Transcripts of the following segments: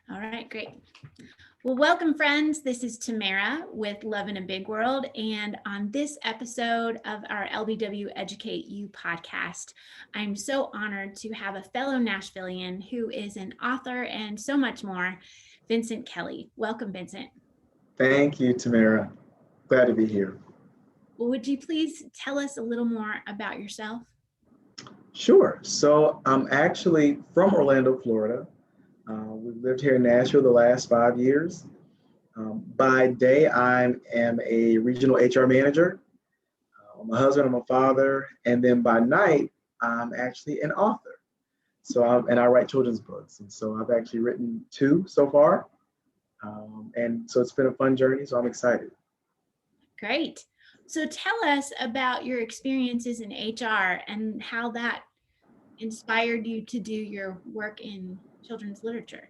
All right, great. Well, welcome, friends. This is Tamara with Love in a Big World. And on this episode of our LBW Educate You podcast, I'm so honored to have a fellow Nashvilleian who is an author and so much more, Vincent Kelly. Welcome, Vincent. Thank you, Tamara. Glad to be here. Well, would you please tell us a little more about yourself? Sure. So I'm actually from Orlando, Florida. We've lived here in Nashville the last 5 years. By day, I am a regional HR manager. I'm a husband, I'm a father, and then by night, I'm actually an author. And I write children's books. And so I've actually written 2 so far. And so it's been a fun journey, so I'm excited. Great. So tell us about your experiences in HR and how that inspired you to do your work in children's literature.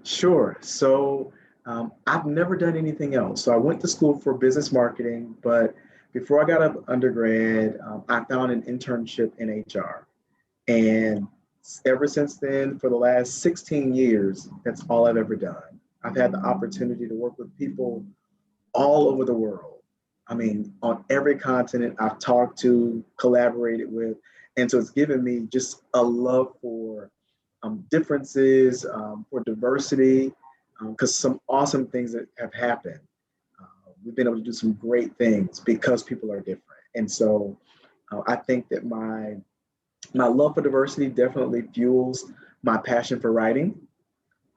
Sure. So I've never done anything else. So I went to school for business marketing, but before I got up undergrad, I found an internship in HR. And ever since then, for the last 16 years, that's all I've ever done. I've had the opportunity to work with people all over the world. I mean, on every continent I've talked to, collaborated with. And so it's given me just a love for differences, for diversity, because some awesome things that have happened. We've been able to do some great things because people are different. And so I think that my love for diversity definitely fuels my passion for writing,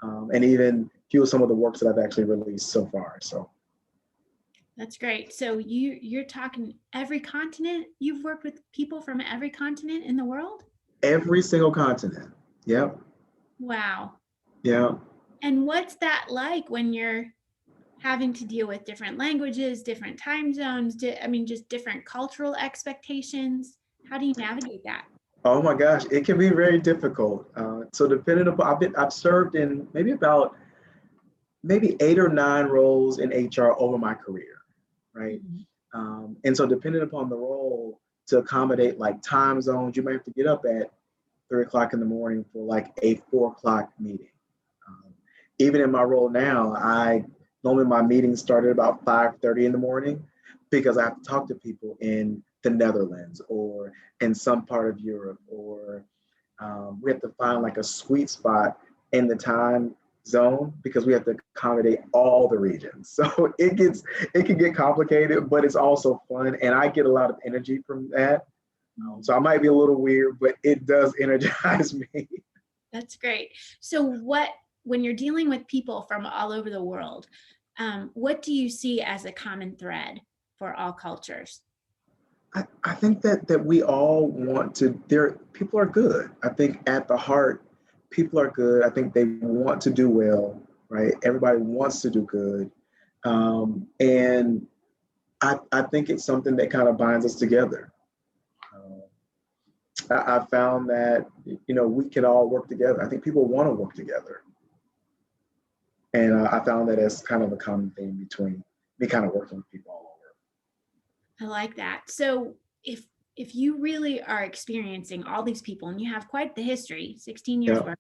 and even fuels some of the works that I've actually released so far. So that's great. So you're talking every continent? You've worked with people from every continent in the world? Every single continent. Yep. Wow. Yeah. And what's that like when you're having to deal with different languages, different time zones, just different cultural expectations? How do you navigate that? Oh my gosh, it can be very difficult. So depending upon, I've served in maybe 8 or 9 roles in HR over my career, right? And so depending upon the role, to accommodate like time zones, you might have to get up at 3 o'clock in the morning for like a 4 o'clock meeting. Even in my role now, normally my meetings start at about 5:30 in the morning because I have to talk to people in the Netherlands or in some part of Europe, or we have to find like a sweet spot in the time zone because we have to accommodate all the regions. So it can get complicated, but it's also fun, and I get a lot of energy from that. So I might be a little weird, but it does energize me. That's great. So when you're dealing with people from all over the world, what do you see as a common thread for all cultures? I think that we all want to, people are good. I think at the heart, people are good. I think they want to do well, right? Everybody wants to do good. And I think it's something that kind of binds us together. I found that, we can all work together. I think people want to work together. And I found that as kind of a common theme between me kind of working with people all over. I like that. So if you really are experiencing all these people, and you have quite the history, 16 years worth,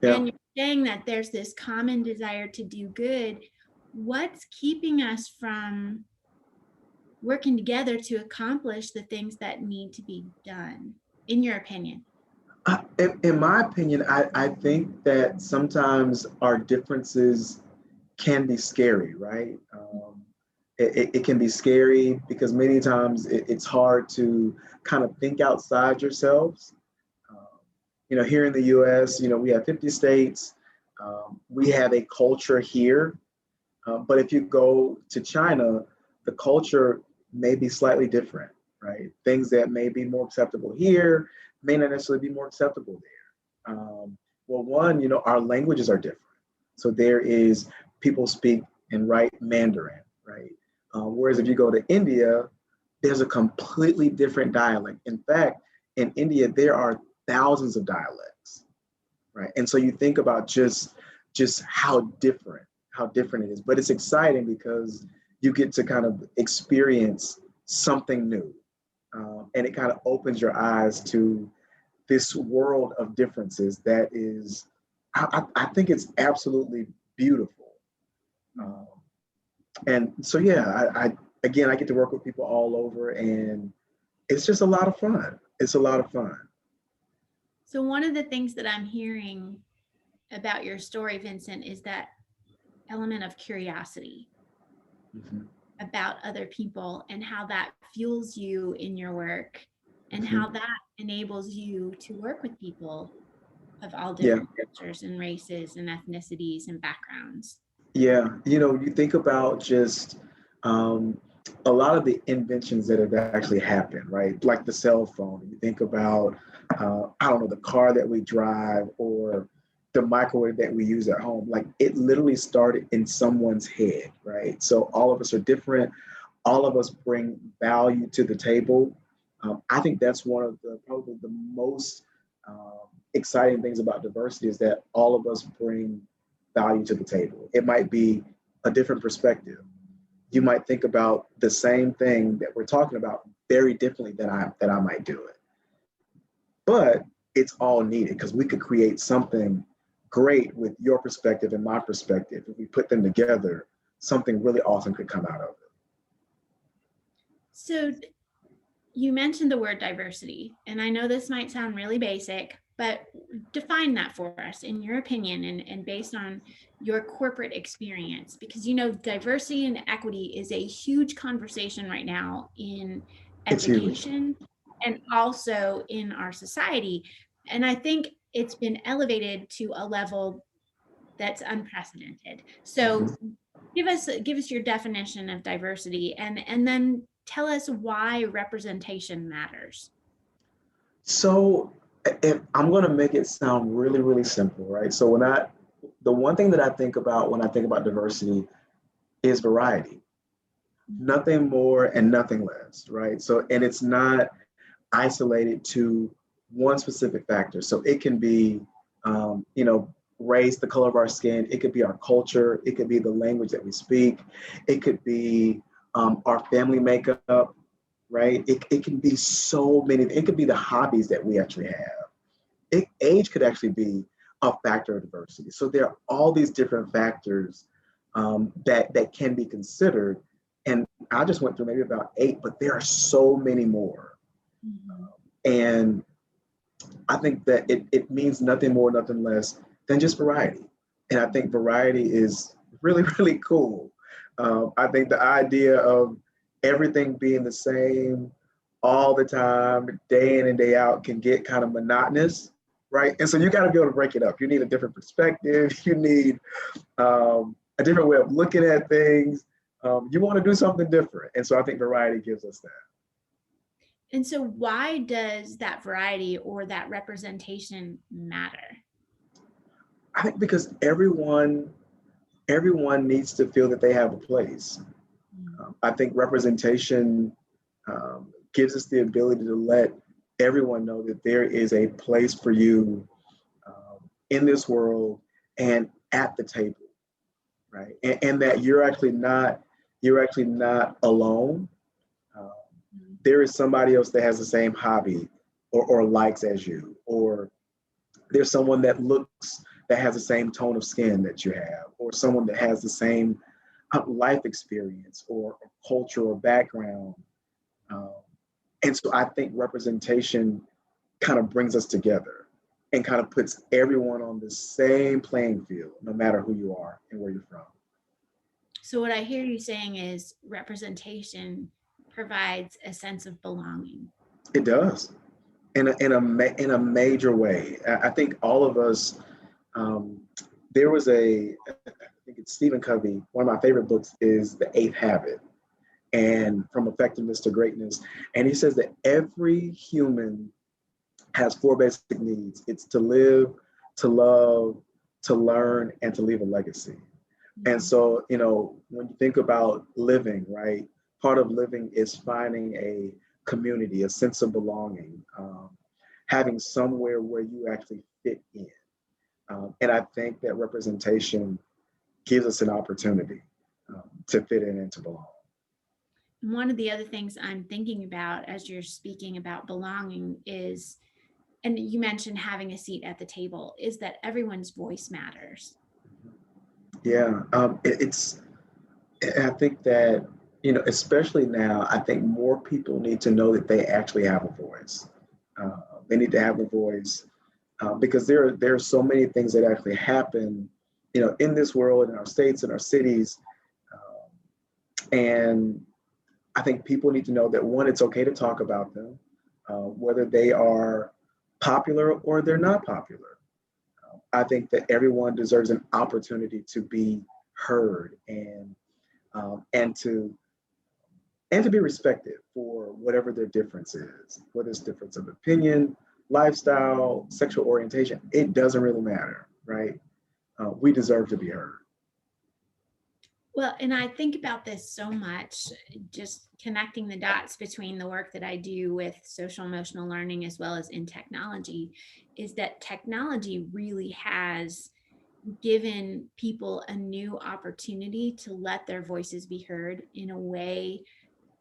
and you're saying that there's this common desire to do good, what's keeping us from working together to accomplish the things that need to be done, in your opinion? In my opinion, I think that sometimes our differences can be scary, right? It can be scary because many times it's hard to kind of think outside yourselves. Here in the US, we have 50 states. We have a culture here. But if you go to China, the culture may be slightly different, right? Things that may be more acceptable here may not necessarily be more acceptable there. Well, one, our languages are different. So people speak and write Mandarin, right? Whereas if you go to India, there's a completely different dialect. In fact, in India, there are thousands of dialects, right? And so you think about just how different it is. But it's exciting because you get to kind of experience something new. And it kind of opens your eyes to this world of differences that is I think it's absolutely beautiful. And so, yeah, again, I get to work with people all over, and it's just a lot of fun. It's a lot of fun. So one of the things that I'm hearing about your story, Vincent, is that element of curiosity about other people and how that fuels you in your work and how that enables you to work with people of all different cultures and races and ethnicities and backgrounds. Yeah, you think about just a lot of the inventions that have actually happened, right? Like the cell phone. You think about, I don't know, the car that we drive or the microwave that we use at home. Like it literally started in someone's head, right? So all of us are different. All of us bring value to the table. I think that's one of the probably the most exciting things about diversity is that all of us bring value to the table. It might be a different perspective. You might think about the same thing that we're talking about very differently than I might do it. But it's all needed because we could create something great with your perspective and my perspective. If we put them together, something really awesome could come out of it. So you mentioned the word diversity, and I know this might sound really basic, but define that for us in your opinion and based on your corporate experience, because diversity and equity is a huge conversation right now in education and also in our society. And I think it's been elevated to a level that's unprecedented. So give us your definition of diversity and then tell us why representation matters. So if I'm going to make it sound really, really simple, right? So the one thing that I think about when I think about diversity is variety, nothing more and nothing less, right? So, and it's not isolated to one specific factor. So it can be, race, the color of our skin. It could be our culture. It could be the language that we speak. It could be our family makeup, right? It can be so many. It could be the hobbies that we actually have. Age could actually be a factor of diversity. So there are all these different factors that can be considered. And I just went through maybe about 8, but there are so many more. And I think that it means nothing more, nothing less than just variety. And I think variety is really, really cool. I think the idea of everything being the same all the time, day in and day out, can get kind of monotonous, right? And so you got to be able to break it up. You need a different perspective. You need a different way of looking at things. You want to do something different. And so I think variety gives us that. And so why does that variety or that representation matter? I think because everyone needs to feel that they have a place. I think representation gives us the ability to let everyone know that there is a place for you in this world and at the table, right? And that you're actually not alone. There is somebody else that has the same hobby or likes as you, or there's someone that has the same tone of skin that you have, or someone that has the same life experience or culture or background. And so I think representation kind of brings us together and kind of puts everyone on the same playing field, no matter who you are and where you're from. So what I hear you saying is representation provides a sense of belonging. It does, in a major way. I think all of us. There was I think it's Stephen Covey. One of my favorite books is The 8th Habit, and From Effectiveness to Greatness. And he says that every human has 4 basic needs. It's to live, to love, to learn, and to leave a legacy. And so, when you think about living, right, part of living is finding a community, a sense of belonging, having somewhere where you actually fit in. And I think that representation gives us an opportunity to fit in and to belong. One of the other things I'm thinking about as you're speaking about belonging is and you mentioned having a seat at the table, is that everyone's voice matters. Yeah, I think that, especially now, I think more people need to know that they actually have a voice. They need to have a voice because there are so many things that actually happen, in this world, in our states, in our cities. And I think people need to know that, one, it's okay to talk about them, whether they are popular or they're not popular. I think that everyone deserves an opportunity to be heard and to be respected for whatever their difference is, whether it's difference of opinion, lifestyle, sexual orientation. It doesn't really matter, right? We deserve to be heard. Well, and I think about this so much, just connecting the dots between the work that I do with social emotional learning as well as in technology, is that technology really has given people a new opportunity to let their voices be heard in a way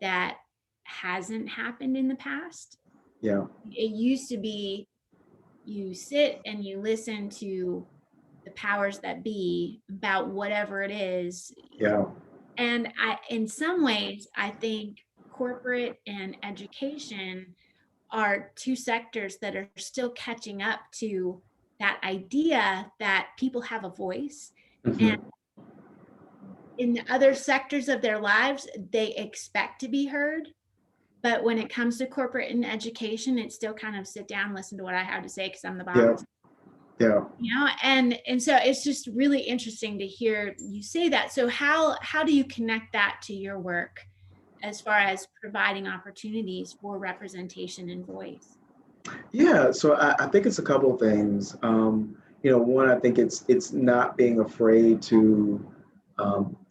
that hasn't happened in the past. Yeah. It used to be you sit and you listen to the powers that be about whatever it is. Yeah. And in some ways, I think corporate and education are two sectors that are still catching up to that idea that people have a voice. And Mm-hmm. in the other sectors of their lives, they expect to be heard. But when it comes to corporate and education, it's still kind of sit down, listen to what I have to say because I'm the Yeah. boss. Yeah. And so it's just really interesting to hear you say that. So how do you connect that to your work as far as providing opportunities for representation and voice? Yeah. So I think it's a couple of things. One, I think it's not being afraid to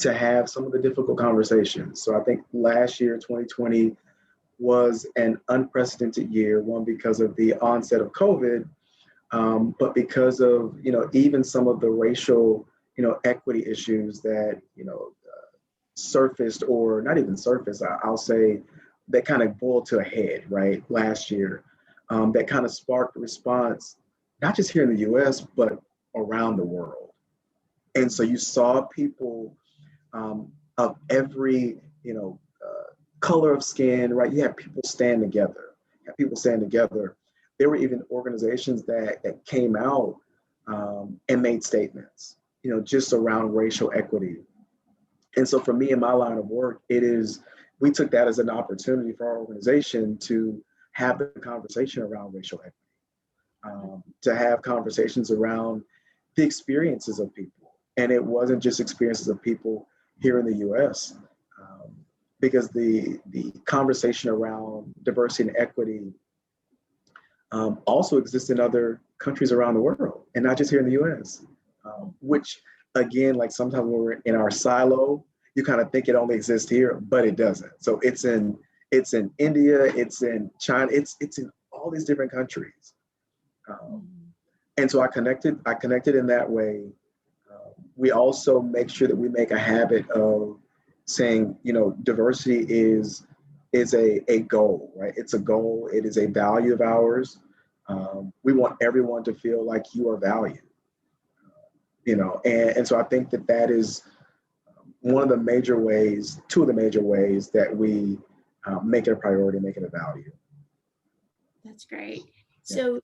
have some of the difficult conversations. So I think last year, 2020, was an unprecedented year, one because of the onset of COVID, but because of, even some of the racial, equity issues that, surfaced, or not even surfaced, I'll say, that kind of boiled to a head, right, last year, that kind of sparked a response, not just here in the US, but around the world. And so you saw people of every, color of skin, right? You had people stand together. You had people stand together. There were even organizations that came out and made statements, just around racial equity. And so for me in my line of work, we took that as an opportunity for our organization to have the conversation around racial equity, to have conversations around the experiences of people. And it wasn't just experiences of people here in the US, because the conversation around diversity and equity also exists in other countries around the world, and not just here in the US, which, again, like sometimes when we're in our silo, you kind of think it only exists here, but it doesn't. So it's in India, it's in China, it's in all these different countries. And so I connected in that way. We also make sure that we make a habit of saying, diversity is a goal, right? It's a goal. It is a value of ours. We want everyone to feel like you are valued, and so I think that is one of the major ways, two of the major ways that we make it a priority, make it a value. That's great. Yeah. So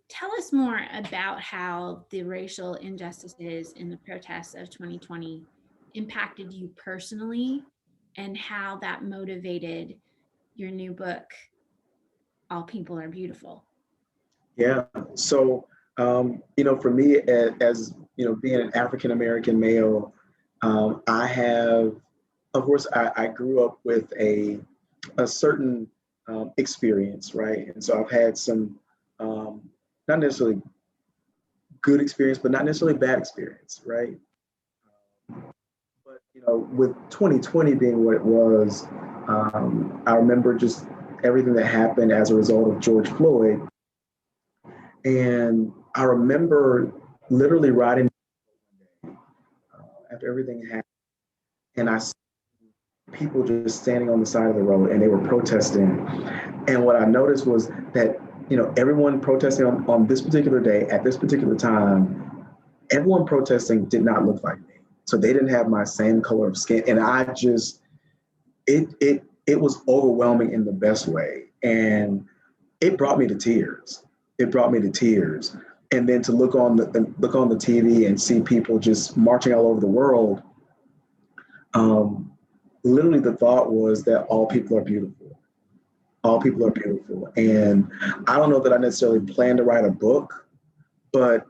tell us more about how the racial injustices in the protests of 2020 impacted you personally and how that motivated your new book, All People Are Beautiful. Yeah. So, for me, as being an African American male, I have, of course, I grew up with a certain experience, right? And so I've had some, not necessarily good experience, but not necessarily bad experience, right? But with 2020 being what it was, I remember just everything that happened as a result of George Floyd. And I remember literally riding after everything happened, and I saw people just standing on the side of the road, and they were protesting. And what I noticed was that everyone protesting on this particular day at this particular time, everyone protesting did not look like me. So they didn't have my same color of skin. And it was overwhelming in the best way. And it brought me to tears. It brought me to tears. And then to look on the TV and see people just marching all over the world. Literally the thought was that all people are beautiful. All people are beautiful. And I don't know that I necessarily plan to write a book, but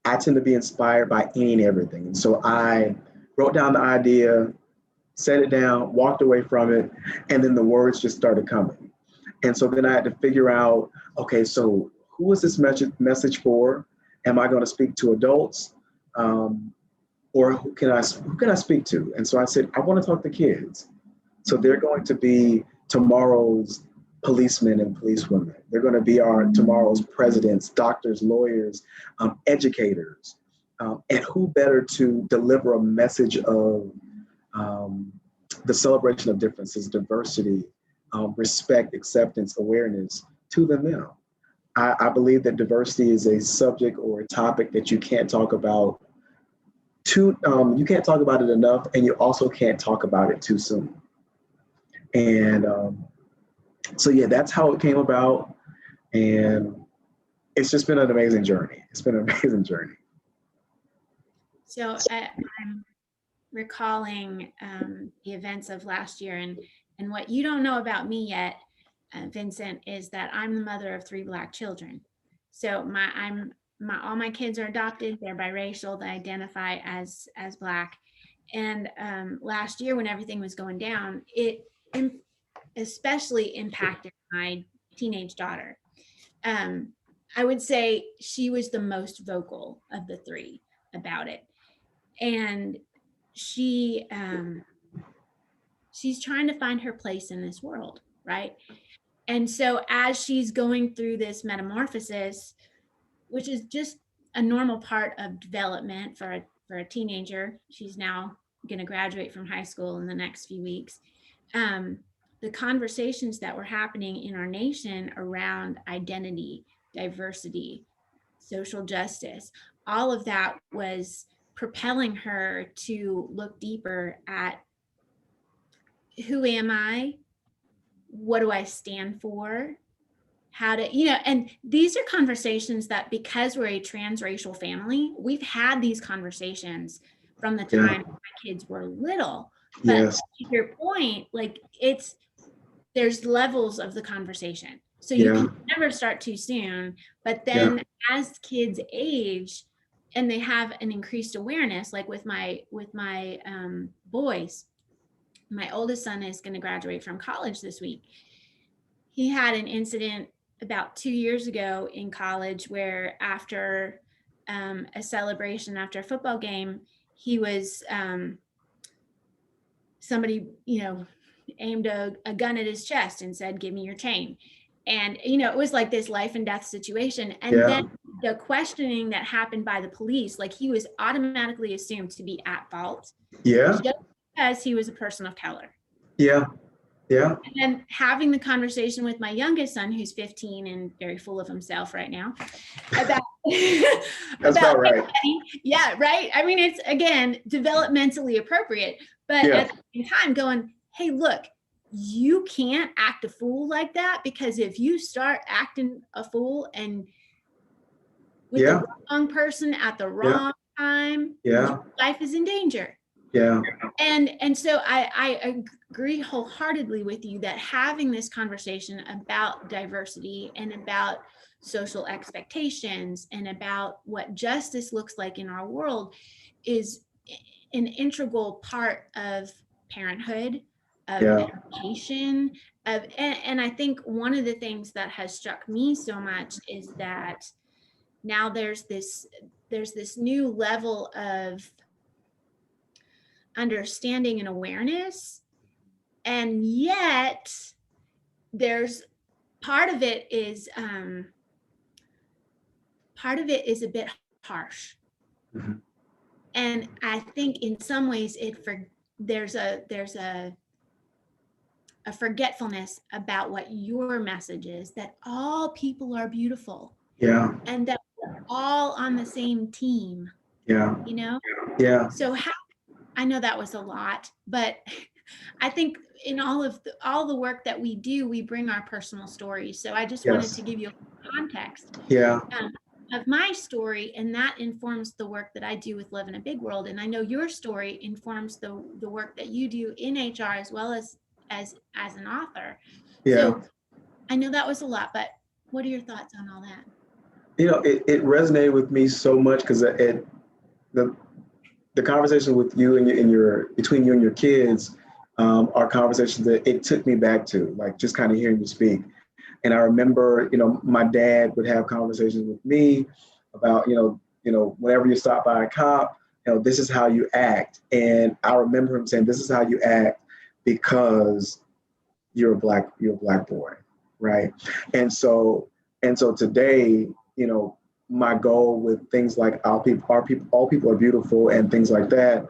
I tend to be inspired by any and everything. And so I wrote down the idea, set it down, walked away from it, and then the words just started coming. And so then I had to figure out, okay, so who is this message for? Am I going to speak to adults? Or who can I speak to? And so I said, I want to talk to kids. So they're going to be tomorrow's policemen and policewomen. They're going to be our tomorrow's presidents, doctors, lawyers, educators. And who better to deliver a message of the celebration of differences, diversity, respect, acceptance, awareness to them. I believe that diversity is a subject or a topic that you can't talk about you can't talk about it enough, and you also can't talk about it too soon. And so yeah, that's how it came about. And it's just been an amazing journey. It's been an amazing journey. So I'm recalling the events of last year, and what you don't know about me yet, Vincent, is that I'm the mother of 3 Black children. So all my kids are adopted. They're biracial. They identify as Black. And last year, when everything was going down, it especially impacted my teenage daughter. I would say she was the most vocal of the 3 about it. And she's trying to find her place in this world, right? And so as she's going through this metamorphosis, which is just a normal part of development for a teenager, she's now going to graduate from high school in the next few weeks. The conversations that were happening in our nation around identity, diversity, social justice, all of that was propelling her to look deeper at who am I? What do I stand for? How to, and these are conversations that, because we're a transracial family, we've had these conversations from the time my kids were little. But yes. To your point, like there's levels of the conversation. So you can never start too soon, but then as kids age and they have an increased awareness, like with my boys, my oldest son is going to graduate from college this week. He had an incident about 2 years ago in college where after a celebration, after a football game, he was somebody, aimed a gun at his chest and said, "Give me your chain." And, it was like this life and death situation. And then the questioning that happened by the police, like he was automatically assumed to be at fault. Yeah. Just because he was a person of color. Yeah. Yeah. And then having the conversation with my youngest son, who's 15 and very full of himself right now, about that's about right. Yeah, right. I mean, it's again developmentally appropriate, but at the same time, going, hey, look, you can't act a fool like that, because if you start acting a fool and with the wrong person at the wrong time, your life is in danger. Yeah. And so I agree wholeheartedly with you that having this conversation about diversity and about social expectations and about what justice looks like in our world is an integral part of parenthood, of education, and I think one of the things that has struck me so much is that now there's this new level of understanding and awareness, and yet there's part of it is a bit harsh. Mm-hmm. And I think in some ways there's a a forgetfulness about what your message is, that all people are beautiful. Yeah. And that we're all on the same team. Yeah. You know? Yeah. So I know that was a lot, but I think in all the work that we do, we bring our personal stories. So I just wanted to give you a context of my story, and that informs the work that I do with Live in a Big World. And I know your story informs the work that you do in HR as well as an author. So I know that was a lot, but what are your thoughts on all that? It resonated with me so much because the conversation with you and your between you and your kids are conversations that it took me back to, like just kind of hearing you speak. And I remember, my dad would have conversations with me about, whenever you stop by a cop, this is how you act. And I remember him saying, this is how you act because you're a black boy, right? And so today, my goal with things like all people are beautiful and things like that,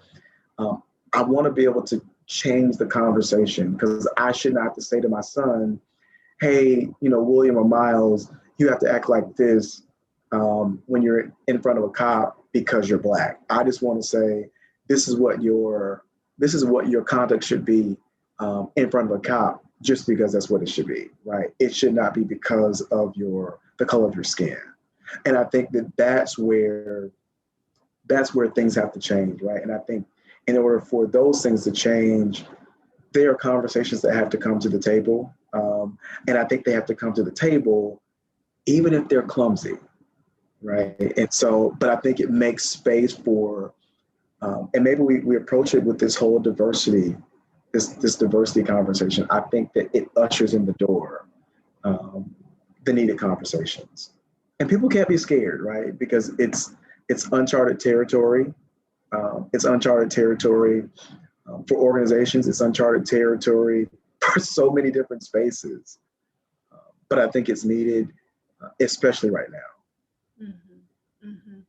I want to be able to change the conversation, because I should not have to say to my son, hey, William or Miles, you have to act like this when you're in front of a cop because you're black. I just want to say, this is what your conduct should be in front of a cop, just because that's what it should be, right? It should not be because of the color of your skin. And I think that's where things have to change, right? And I think in order for those things to change, there are conversations that have to come to the table. And I think they have to come to the table even if they're clumsy, right? And so, but I think it makes space for, and maybe we approach it with this whole diversity, this diversity conversation. I think that it ushers in the door the needed conversations. And people can't be scared, right? Because it's uncharted territory. It's uncharted territory for organizations. It's uncharted territory for so many different spaces. But I think it's needed, especially right now. Mm-hmm. Mm-hmm.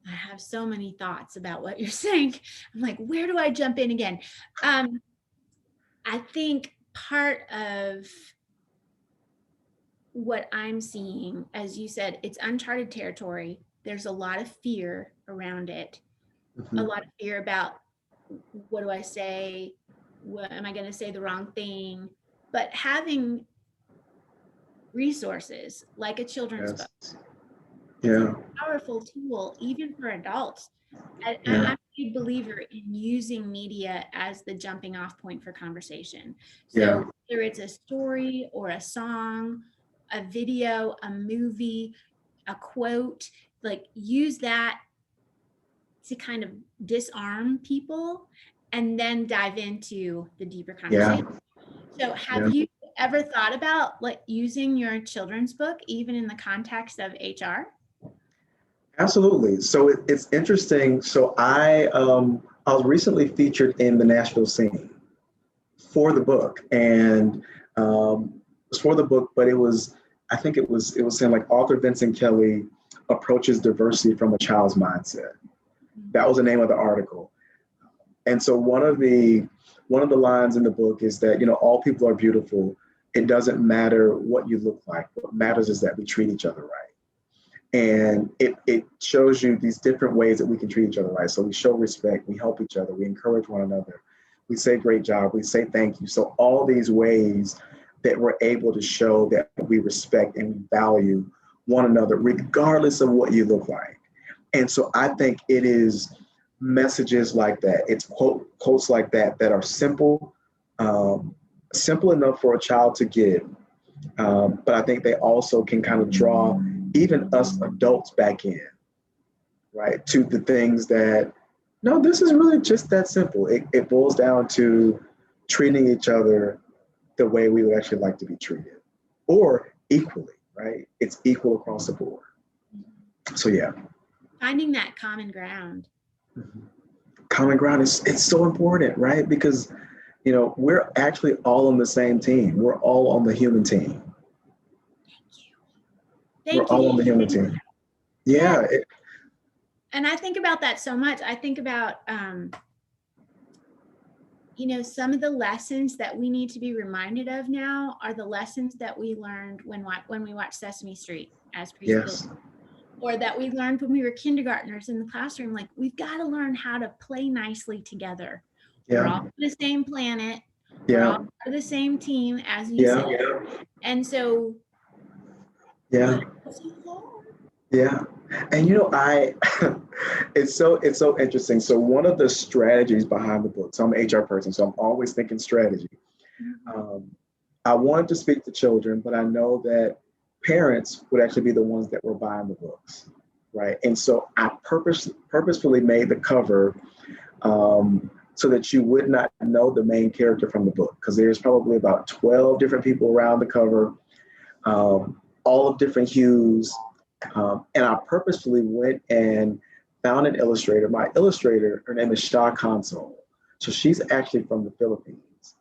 I have so many thoughts about what you're saying. I'm like, where do I jump in again? I think part of what I'm seeing, as you said, it's uncharted territory. There's a lot of fear around it. Mm-hmm. A lot of fear about, what do I say? What, am I going to say the wrong thing? But having resources like a children's book, it's a powerful tool, even for adults. I'm a big believer in using media as the jumping off point for conversation. So whether it's a story or a song, a video, a movie, a quote, like use that to kind of disarm people and then dive into the deeper conversation. So have you ever thought about like using your children's book even in the context of HR? Absolutely. So it's interesting. So I was recently featured in the Nashville scene for the book, and it was for the book, but I think it was saying like author Vincent Kelly approaches diversity from a child's mindset. That was the name of the article. And so one of the lines in the book is that, all people are beautiful. It doesn't matter what you look like. What matters is that we treat each other right. And it shows you these different ways that we can treat each other right. So we show respect, we help each other, we encourage one another, we say great job, we say thank you. So all these ways that we're able to show that we respect and we value one another, regardless of what you look like. And so I think it is messages like that. It's quotes like that are simple, simple enough for a child to get. But I think they also can kind of draw even us adults back in, right, to the things that, no, this is really just that simple. It boils down to treating each other the way we would actually like to be treated, or equally, right? It's equal across the board. So finding that common ground. Mm-hmm. Common ground it's so important, right? Because we're actually all on the same team. We're all on the human team. We're all on the human team. Yeah. And I think about that so much. I think about you know, some of the lessons that we need to be reminded of now are the lessons that we learned when we watched Sesame Street as preschool, Yes. or that we learned when we were kindergartners in the classroom. Like, we've got to learn how to play nicely together. We're Yeah. all on the same planet. We're Yeah. all part of the same team, as you Yeah. said. And so, Yeah. Yeah. And it's so interesting. So one of the strategies behind the book, so I'm an HR person, so I'm always thinking strategy. I wanted to speak to children, but I know that parents would actually be the ones that were buying the books, right? And so I purposefully made the cover so that you would not know the main character from the book, because there's probably about 12 different people around the cover, all of different hues. And I purposefully went and found an illustrator. My illustrator, her name is Shah Console. So she's actually from the Philippines.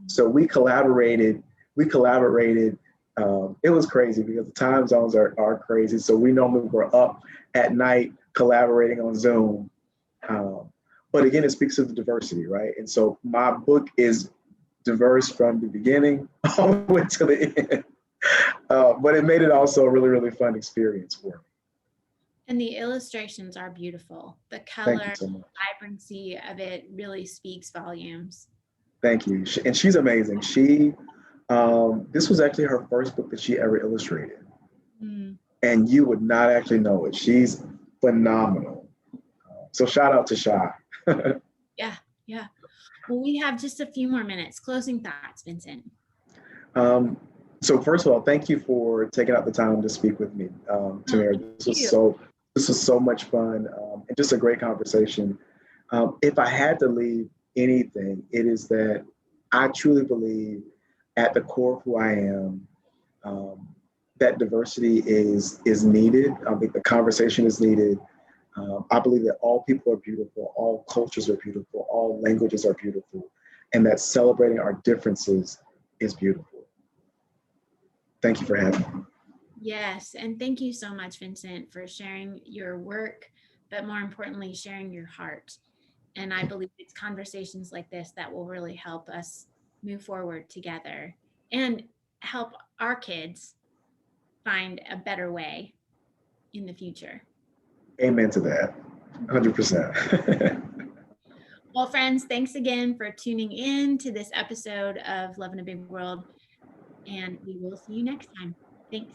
So we collaborated. It was crazy because the time zones are crazy. So we normally were up at night collaborating on Zoom. But again, it speaks to the diversity, right? And so my book is diverse from the beginning all the way to the end. But it made it also a really, really fun experience for me. And the illustrations are beautiful. The Thank color, you so much. vibrancy of it really speaks volumes. Thank you. And she's amazing. This was actually her first book that she ever illustrated. And you would not actually know it. She's phenomenal. So shout out to Shah. Yeah. Well, we have just a few more minutes. Closing thoughts, Vincent. So first of all, thank you for taking out the time to speak with me, Tamara. This was so much fun, and just a great conversation. If I had to leave anything, it is that I truly believe at the core of who I am, that diversity is needed. I think the conversation is needed. I believe that all people are beautiful, all cultures are beautiful, all languages are beautiful, and that celebrating our differences is beautiful. Thank you for having me. Yes, and thank you so much, Vincent, for sharing your work, but more importantly, sharing your heart. And I believe it's conversations like this that will really help us move forward together and help our kids find a better way in the future. Amen to that. 100%. Well, friends, thanks again for tuning in to this episode of Love in a Big World, and we will see you next time. Thanks.